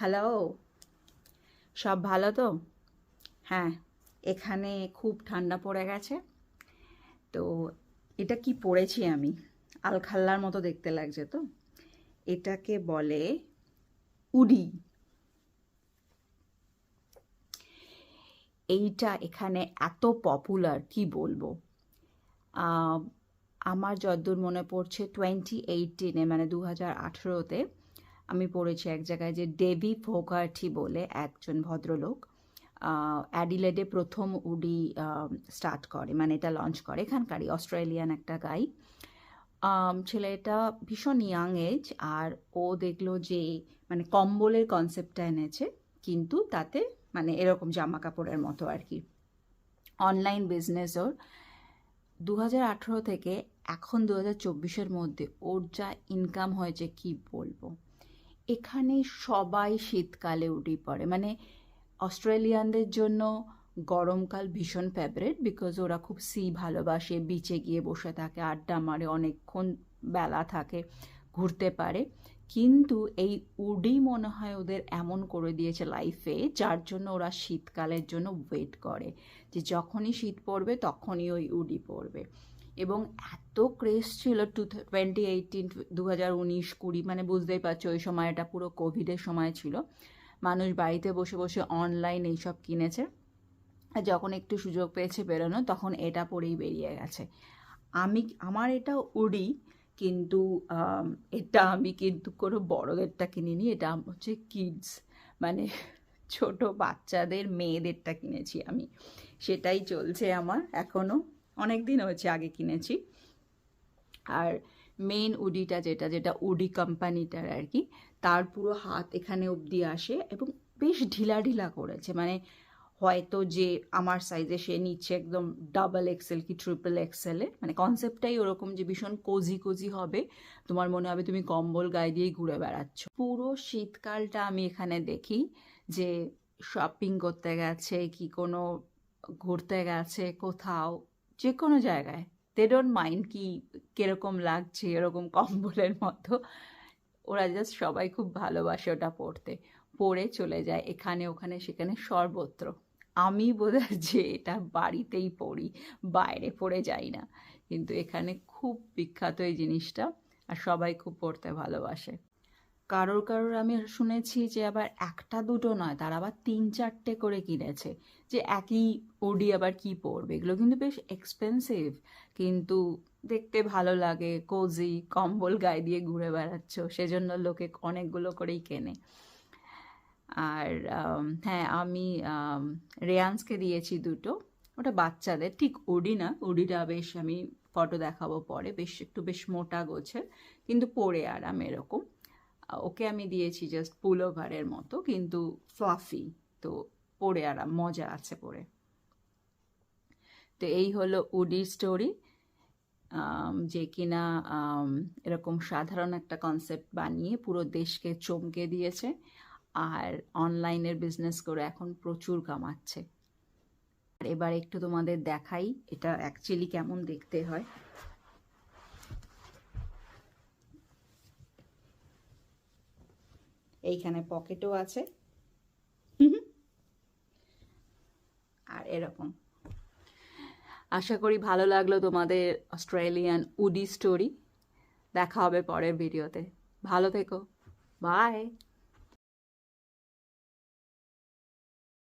Hello, সব ভালো তো? হ্যাঁ, এখানে খুব ঠান্ডা পড়ে গেছে। তো এটা কি পরেছি আমি? আলখাল্লার মতো দেখতে লাগছে তো। এটাকে বলে উডি। এইটা এখানে এত পপুলার কি বলবো। আহ, আমার যতদূর মনে পড়ছে 2018-এ মানে 2018-তে আমি পড়েছি এক জায়গায় যে ডেভি ফোগার্টি বলে একজন ভদ্রলোক অ্যাডিলেডে প্রথম উডি স্টার্ট করে, মানে এটা লঞ্চ করে, এখানকারই অস্ট্রেলিয়ান একটা গাই। ছেলেটা ভীষণ ইয়াং এজ, আর ও দেখলো যে মানে কম্বলের কনসেপ্টটা এনেছে, কিন্তু তাতে মানে এরকম জামা কাপড়ের মতো আর কি। অনলাইন বিজনেস ওর 2018 থেকে এখন 2024-এর মধ্যে ওর যা ইনকাম হয়েছে কি বলবো। এখানে সবাই শীতকালে উঠে পড়ে, মানে অস্ট্রেলিয়ানদের জন্য গরমকাল ভীষণ ফেভারিট, বিকজ ওরা খুব সি ভালোবাসে, বিচে গিয়ে বসে থাকে, আড্ডা মারে, অনেকক্ষণ বেলা থাকে, ঘুরতে পারে। কিন্তু এই উডি মনে হয় ওদের এমন করে দিয়েছে লাইফে, যার জন্য ওরা শীতকালের জন্য ওয়েট করে, যে যখনই শীত পড়বে তখনই ওই উডি পড়বে। এবং এত ক্রেজ ছিল 2018, 2019-20 মানে বুঝতেই পারছো ওই সময়টা পুরো কোভিডের সময় ছিল। মানুষ বাড়িতে বসে বসে অনলাইন এইসব কিনেছে, আর যখন একটু সুযোগ পেয়েছে বেরোনো তখন এটা পরেই বেরিয়ে গেছে। আমার এটা উডি, কিন্তু এটা আমি কিন্তু কোনো বড়দেরটা কিনিনি, এটা হচ্ছে কিডস, মানে ছোট বাচ্চাদের মেয়েদেরটা কিনেছি আমি। সেটাই চলছে আমার এখনও, অনেক দিন হয়েছে আগে কিনেছি। আর মেন উডিটা যেটা যেটা উডি কোম্পানিটার আর কি, তার পুরো হাত এখানে অবধি আসে এবং বেশ ঢিলা ঢিলা করেছে, মানে হয়তো যে আমার সাইজে সে নিচ্ছে একদম ডাবল এক্সেল কি ট্রিপল এক্সেলে, মানে কনসেপ্টটাই ওরকম যে ভীষণ কোজি কোজি হবে, তোমার মনে হবে তুমি কম্বল গায়ে দিয়েই ঘুরে বেড়াচ্ছ। পুরো শীতকালটা আমি এখানে দেখি যে শপিং করতে গেছে কি কোনো ঘুরতে গেছে কোথাও, যে কোনো জায়গায়, দে ডোন্ট মাইন্ড কি কিরকম লাগছে, এরকম কম্বলের মতো। ওরা জাস্ট সবাই খুব ভালোবাসে ওটা পরতে, পরে চলে যায় এখানে ওখানে সেখানে সর্বত্র। আমি বোধহয় যে এটা বাড়িতেই পড়ি, বাইরে পড়ে যাই না, কিন্তু এখানে খুব বিখ্যাত এই জিনিসটা, আর সবাই খুব পড়তে ভালোবাসে। কারোর কারোর আমি শুনেছি যে আবার একটা দুটো নয়, তারা আবার 3-4টে করে কিনেছে, যে একই ওডি আবার কি পরবে। এগুলো কিন্তু বেশ এক্সপেন্সিভ, কিন্তু দেখতে ভালো লাগে, কোজি, কম্বল গায়ে দিয়ে ঘুরে বেড়াচ্ছ, সেজন্য লোকে অনেকগুলো করেই কেনে। আর হ্যাঁ, আমি রেয়ান্সকে দিয়েছি দুটো, ওটা বাচ্চাদের, ঠিক ওডি না, ওডিটা বেশ আমি ফটো দেখাবো পরে, বেশ একটু বেশ মোটা গোছের, কিন্তু পরে আরাম এরকম। ওকে আমি দিয়েছি জাস্ট পুলোভারের মতো, কিন্তু ফ্লাফি, তো পরে আরাম, মজা আছে পরে। তো এই হলো উডির স্টোরি, যে কিনা এরকম সাধারণ একটা কনসেপ্ট বানিয়ে পুরো দেশকে চমকে দিয়েছে, আর অনলাইনের বিজনেস করে এখন প্রচুর কামাচ্ছে। আর এবার একটু তোমাদের দেখাই এটা অ্যাকচুয়ালি কেমন দেখতে হয়। এইখানে পকেটও আছে, আর এরকম। আশা করি ভালো লাগলো তোমাদের অস্ট্রেলিয়ান উডি স্টোরি। দেখা হবে পরের ভিডিওতে। ভালো থেকো, বাই।